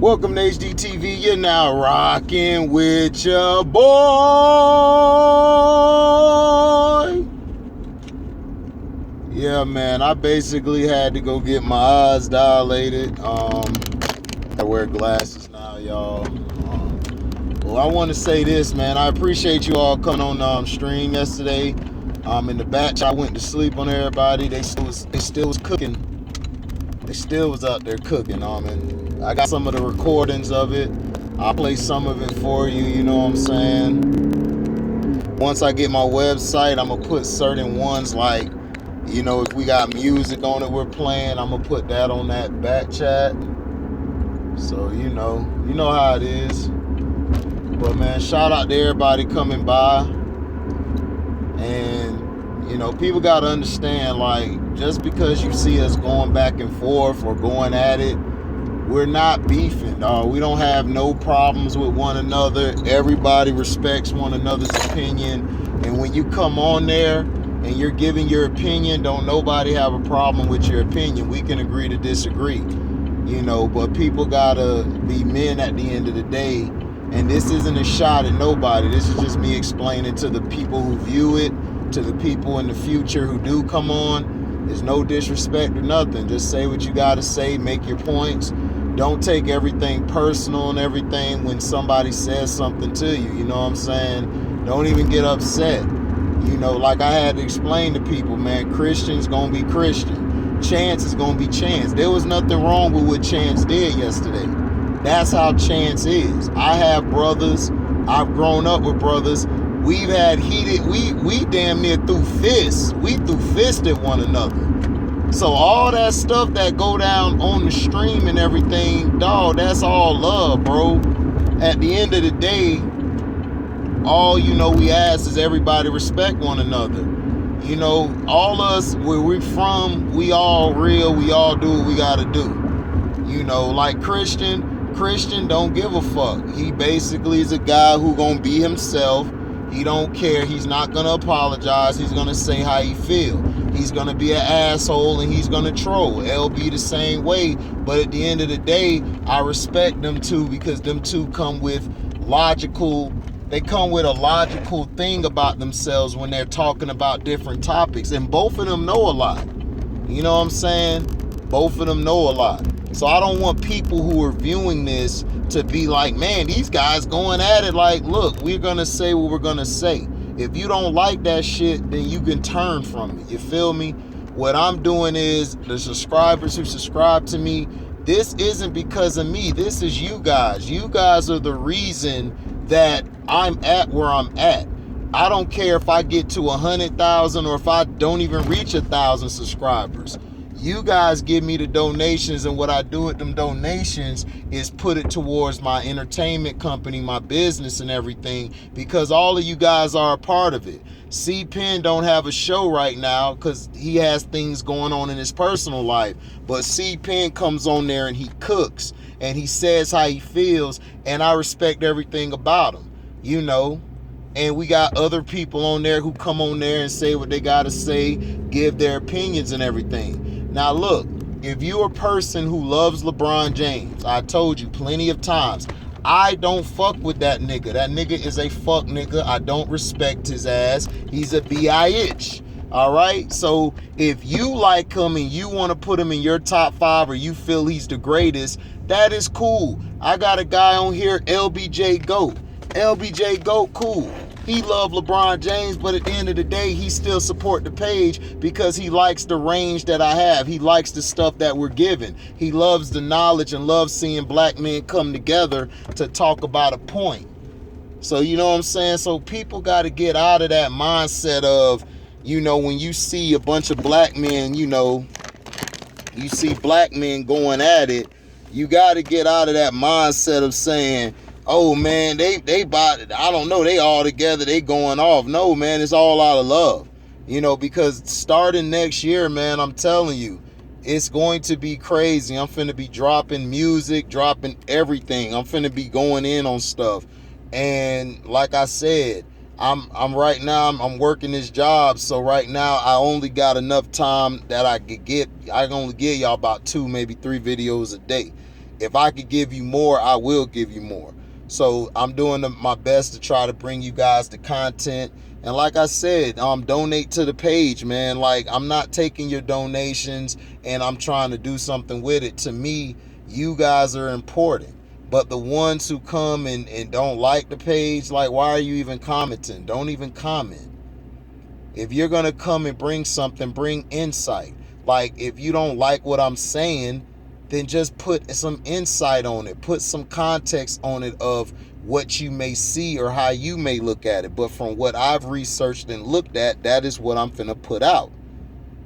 Welcome to HDTV. You're now rocking with your boy. Yeah, man, I basically had to go get my eyes dilated. I wear glasses now, y'all. Well, I want to say this, man. I appreciate you all coming on stream yesterday. In the batch, I went to sleep on everybody. They still was cooking. They still was out there cooking. And I got some of the recordings of it. I'll play some of it for you. You know what I'm saying? Once I get my website, I'm gonna put certain ones like, you know, if we got music on it we're playing, I'm gonna put that on that back chat. So you know how it is. But man, shout out to everybody coming by. And you know, people gotta understand, like, just because you see us going back and forth or going at it, we're not beefing, dog. We don't have no problems with one another. Everybody respects one another's opinion. And when you come on there and you're giving your opinion, don't nobody have a problem with your opinion. We can agree to disagree, you know, but people gotta be men at the end of the day. And this isn't a shot at nobody. This is just me explaining to the people who view it, to the people in the future who do come on. There's no disrespect or nothing. Just say what you gotta say, make your points. Don't take everything personal and everything when somebody says something to you. You know what I'm saying? Don't even get upset. You know, like I had to explain to people, man, Christian's gonna be Christian. Chance is gonna be Chance. There was nothing wrong with what Chance did yesterday. That's how Chance is. I have brothers. I've grown up with brothers. We've had heated, we damn near threw fists. We threw fists at one another. So all that stuff that go down on the stream and everything, dog, that's all love, bro. At the end of the day, all, you know, we ask is everybody respect one another. You know, all us, where we from, we all real. We all do what we gotta do. You know, like Christian don't give a fuck. He basically is a guy who gonna be himself. He don't care. He's not gonna apologize. He's gonna say how he feel. He's gonna be an asshole and he's gonna troll. LB the same way. But at the end of the day, I respect them two because them two come with they come with a logical thing about themselves when they're talking about different topics. And both of them know a lot. You know what I'm saying? Both of them know a lot. So I don't want people who are viewing this to be like, man, these guys going at it. Like, look, we're going to say what we're going to say. If you don't like that shit, then you can turn from it. You feel me? What I'm doing is the subscribers who subscribe to me, this isn't because of me. This is you guys. You guys are the reason that I'm at where I'm at. I don't care if I get to 100,000 or if I don't even reach 1,000 subscribers. You guys give me the donations, and what I do with them donations is put it towards my entertainment company, my business and everything, because all of you guys are a part of it. C Penn don't have a show right now because he has things going on in his personal life, but C Penn comes on there and he cooks and he says how he feels, and I respect everything about him, you know. And we got other people on there who come on there and say what they gotta say, give their opinions and everything. Now look, if you're a person who loves LeBron James, I told you plenty of times, I don't fuck with that nigga. That nigga is a fuck nigga. I don't respect his ass. He's a bitch. All right? So if you like him and you want to put him in your top 5 or you feel he's the greatest, that is cool. I got a guy on here, LBJ GOAT. LBJ GOAT, cool. He loved LeBron James, but at the end of the day, he still support the page because he likes the range that I have. He likes the stuff that we're giving. He loves the knowledge and loves seeing black men come together to talk about a point. So, you know what I'm saying? So people got to get out of that mindset of, you know, when you see a bunch of black men, you know, you see black men going at it, you got to get out of that mindset of saying, oh man, they bought it. I don't know, they all together, they going off. No, man, it's all out of love. You know, because starting next year, man, I'm telling you, it's going to be crazy. I'm finna be dropping music, dropping everything. I'm finna be going in on stuff. And like I said, I'm right now, I'm working this job. So right now I only got enough time that I can only give y'all about 2, maybe 3 videos a day. if I could give you more, I will give you more. So I'm doing my best to try to bring you guys the content. And like I said, donate to the page, man. Like, I'm not taking your donations and I'm trying to do something with it. To me, you guys are important. But the ones who come and don't like the page, like, why are you even commenting? Don't even comment. If you're going to come and bring something, bring insight. Like, if you don't like what I'm saying, then just put some insight on it. Put some context on it of what you may see or how you may look at it. But from what I've researched and looked at, that is what I'm finna put out.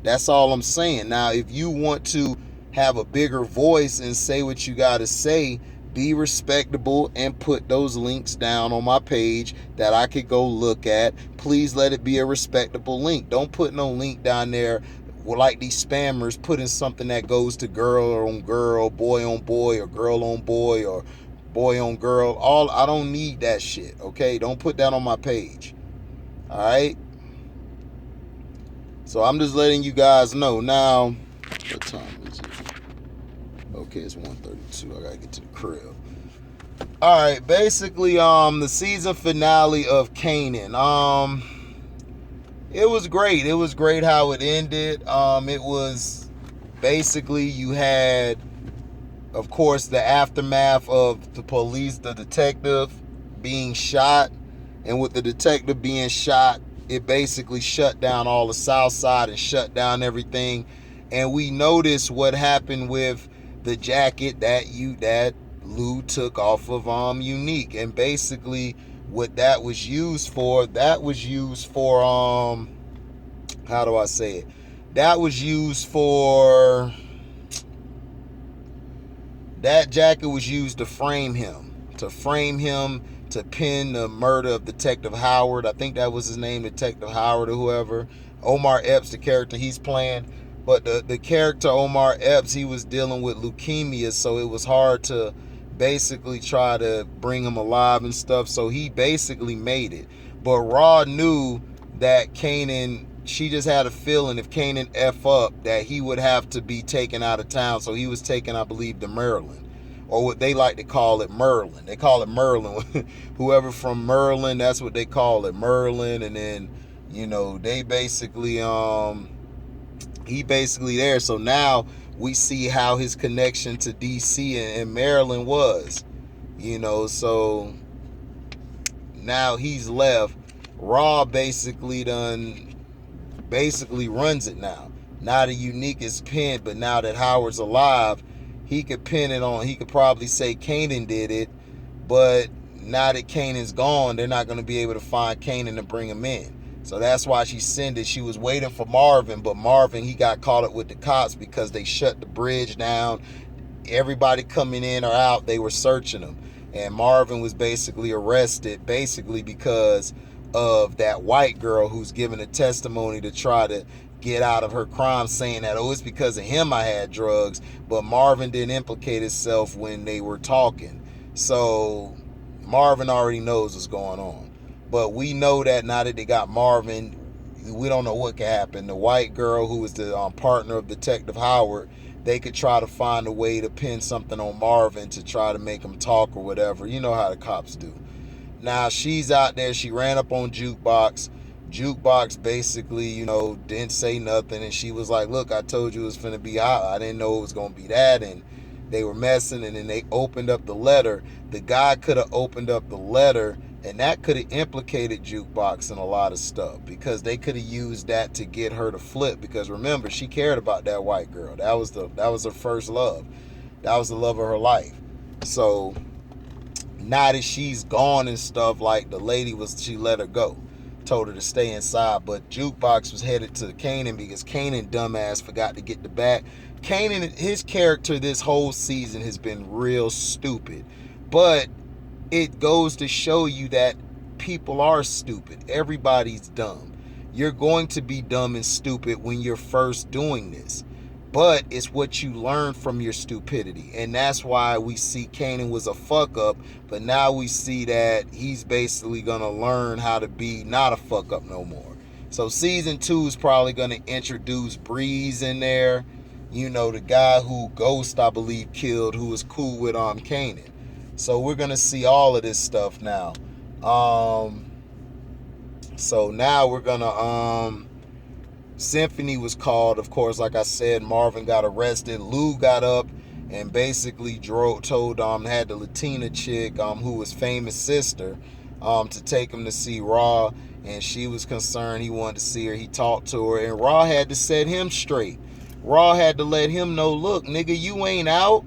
That's all I'm saying. Now, if you want to have a bigger voice and say what you got to say, be respectable and put those links down on my page that I could go look at. Please let it be a respectable link. Don't put no link down there like these spammers putting something that goes to girl on girl, boy on boy, or girl on boy, or boy on girl. I don't need that shit, okay? Don't put that on my page. All right? So I'm just letting you guys know. Now, what time is it? Okay, it's 1:32. I gotta get to the crib. All right, basically, the season finale of KANAN. It was great. It was great how it ended. It was basically, you had, of course, the aftermath of the police, the detective being shot, and with the detective being shot, it basically shut down all the South Side and shut down everything. And we noticed what happened with the jacket that Lou took off of Unique, and basically what that was used for, how do I say it? That jacket was used to frame him, to pin the murder of Detective Howard. I think that was his name, Detective Howard or whoever. Omar Epps, the character he's playing. But the character Omar Epps, he was dealing with leukemia, so it was hard to basically try to bring him alive and stuff. So he basically made it. But Raw knew that KANAN, she just had a feeling if KANAN F up, that he would have to be taken out of town. So he was taken, I believe, to Maryland. Or what they like to call it, Merlin. They call it Merlin. Whoever from Merlin, that's what they call it, Merlin. And then, they basically, he basically there. So now we see how his connection to DC and Maryland was. So now he's left. Raw basically runs it now. Now the Unique is pinned, but now that Howard's alive, he could pin it on. He could probably say KANAN did it, but now that KANAN's gone, they're not going to be able to find KANAN to bring him in. So that's why she sent it. She was waiting for Marvin, but Marvin, he got caught up with the cops because they shut the bridge down. Everybody coming in or out, they were searching him. And Marvin was basically arrested, because of that white girl who's giving a testimony to try to get out of her crime, saying that, it's because of him I had drugs. But Marvin didn't implicate himself when they were talking. So Marvin already knows what's going on. But we know that now that they got Marvin, we don't know what could happen. The white girl who was the partner of Detective Howard, they could try to find a way to pin something on Marvin to try to make him talk or whatever. You know how the cops do. Now she's out there. She ran up on Jukebox. Jukebox basically, didn't say nothing. And she was like, look, I told you it was finna be hot. I didn't know it was going to be that. And they were messing. And then they opened up the letter. The guy could have opened up the letter, and that could have implicated Jukebox in a lot of stuff, because they could have used that to get her to flip. Because remember, she cared about that white girl. That was her first love. That was the love of her life. So now that she's gone and stuff, like the lady she let her go, told her to stay inside. But Jukebox was headed to KANAN because KANAN dumbass forgot to get the bag. KANAN, his character this whole season has been real stupid. But it goes to show you that people are stupid. Everybody's dumb. You're going to be dumb and stupid when you're first doing this. But it's what you learn from your stupidity. And that's why we see KANAN was a fuck up. But now we see that he's basically going to learn how to be not a fuck up no more. So season 2 is probably going to introduce Breeze in there. you know, the guy who Ghost, I believe, killed, who was cool with Kanan. So we're gonna see all of this stuff now. So now we're gonna Symphony was called, of course, like I said. Marvin got arrested. Lou got up and basically told had the Latina chick, who was Famous sister, to take him to see Raw, and she was concerned. He wanted to see her. He talked to her, and Raw had to set him straight. Raw had to let him know, look, nigga, you ain't out.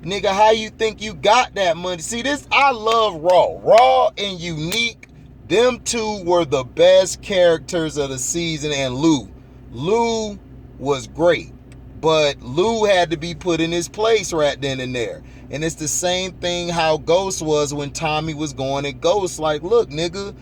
Nigga, how you think you got that money? See, this, I love Raw. Raw and Unique, them two were the best characters of the season, and Lou. Lou was great, but Lou had to be put in his place right then and there. And it's the same thing how Ghost was when Tommy was going at Ghost. Like, look, nigga,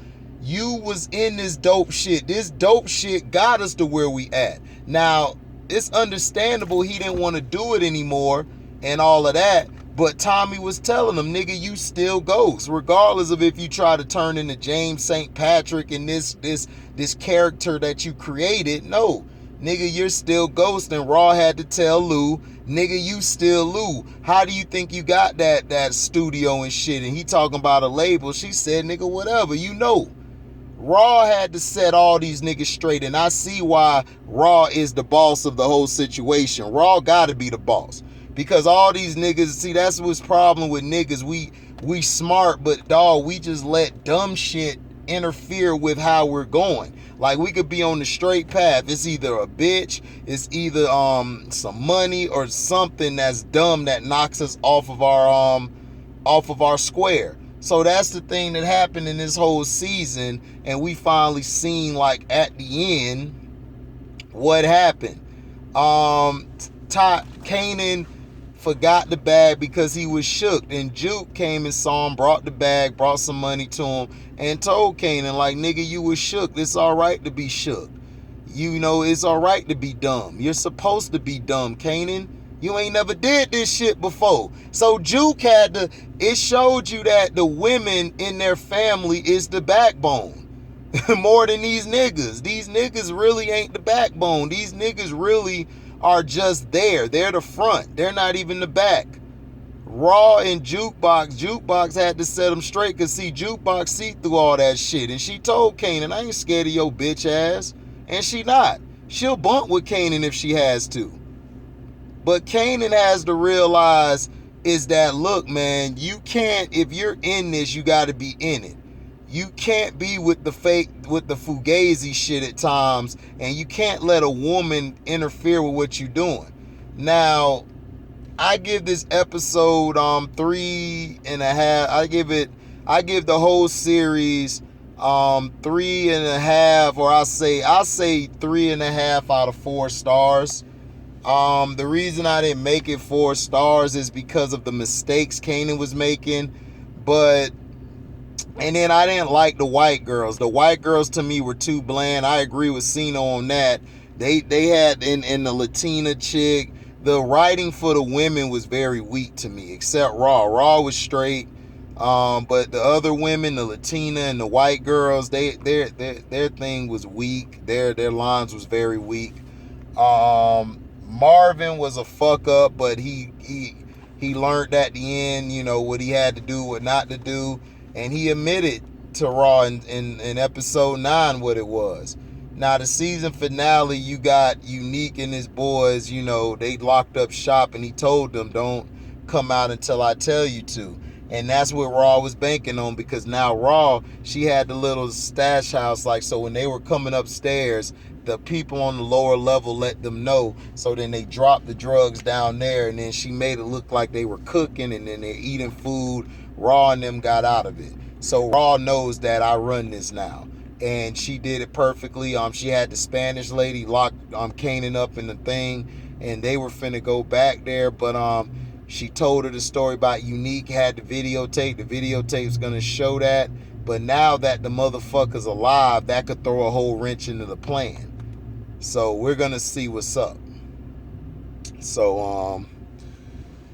you was in this dope shit. This dope shit got us to where we at. Now, it's understandable he didn't want to do it anymore and all of that, but Tommy was telling him, nigga, you still Ghost, regardless of if you try to turn into James St. Patrick and this character that you created. No, nigga, you're still Ghost. And Raw had to tell Lou, nigga, you still Lou. How do you think you got that studio and shit? And he talking about a label. She said, nigga, whatever, you know. Raw had to set all these niggas straight, and I see why Raw is the boss of the whole situation. Raw gotta be the boss. Because all these niggas, see, that's what's problem with niggas. We smart, but dog, we just let dumb shit interfere with how we're going. Like, we could be on the straight path. It's either a bitch, it's either some money, or something that's dumb that knocks us off of our square. So that's the thing that happened in this whole season, and we finally seen, like, at the end what happened. Kanan forgot the bag because he was shook, and Juke came and saw him, brought the bag, brought some money to him, and told Kanan, like, nigga, you was shook. It's all right to be shook. You know, it's all right to be dumb. You're supposed to be dumb, Kanan. You ain't never did this shit before. So Juke had to, it showed you that the women in their family is the backbone. More than these niggas. These niggas really ain't the backbone. These niggas really are just there. They're the front. They're not even the back. Raw and Jukebox had to set them straight, because see, Jukebox see through all that shit. And she told Kanan, I ain't scared of your bitch ass. And she not. She'll bump with Kanan if she has to. But Kanan has to realize is that, look, man, you can't, if you're in this, you got to be in it. You can't be with the fake, with the fugazi shit at times, and you can't let a woman interfere with what you're doing. Now, I give this episode 3.5. I give the whole series 3.5, or I'll say 3.5 out of 4 stars. The reason I didn't make it 4 stars is because of the mistakes Kanan was making. And then I didn't like the white girls. The white girls to me were too bland. I agree with Cena on that. They had in the Latina chick, the writing for the women was very weak to me, except Raw. Raw was straight. But the other women, the Latina and the white girls, their thing was weak. Their lines was very weak. Marvin was a fuck up, but he learned at the end, you know, what he had to do, what not to do, and he admitted to Raw in episode 9 what it was. Now, the season finale, you got Unique and his boys, you know, they locked up shop, and he told them, don't come out until I tell you to. And that's what Raw was banking on, because now Raw, she had the little stash house, like, so when they were coming upstairs, the people on the lower level let them know. So then they dropped the drugs down there, and then she made it look like they were cooking, and then they're eating food. Raw and them got out of it. So Raw knows that I run this now. And she did it perfectly. She had the Spanish lady locked Kanan up in the thing, and they were finna go back there, but she told her the story about Unique, had the videotape. The videotape's gonna show that. But now that the motherfucker's alive, that could throw a whole wrench into the plan. So we're gonna see what's up. So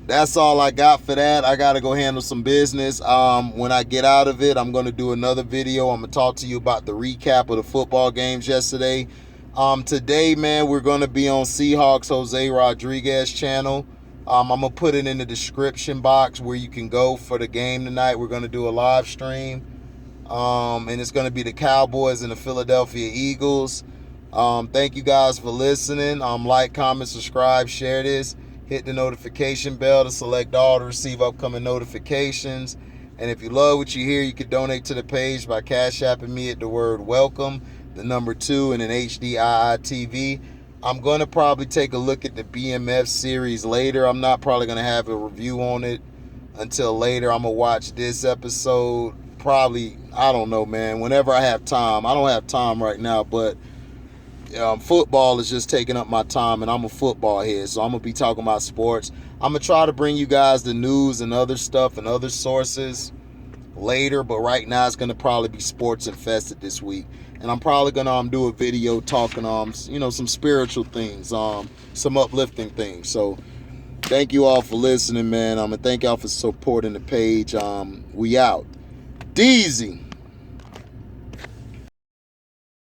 that's all I got for that. I gotta go handle some business. When I get out of it, I'm gonna do another video. I'm gonna talk to you about the recap of the football games yesterday. Today, man, we're going to be on Seahawks Jose Rodriguez channel. I'm going to put it in the description box where you can go for the game tonight. We're going to do a live stream. And it's going to be the Cowboys and the Philadelphia Eagles. Thank you guys for listening. Like, comment, subscribe, share this. Hit the notification bell to select all to receive upcoming notifications. And if you love what you hear, you can donate to the page by Cash Apping me at the word welcome, the number 2, and an HDII TV. I'm going to probably take a look at the BMF series later. I'm not probably going to have a review on it until later. I'm going to watch this episode probably, I don't know, man, whenever I have time. I don't have time right now, but football is just taking up my time, and I'm a football head, so I'm going to be talking about sports. I'm going to try to bring you guys the news and other stuff and other sources later, but right now it's going to probably be sports infested this week. And I'm probably going to do a video talking some spiritual things, some uplifting things. So thank you all for listening, man. And thank y'all for supporting the page. We out. Deezy.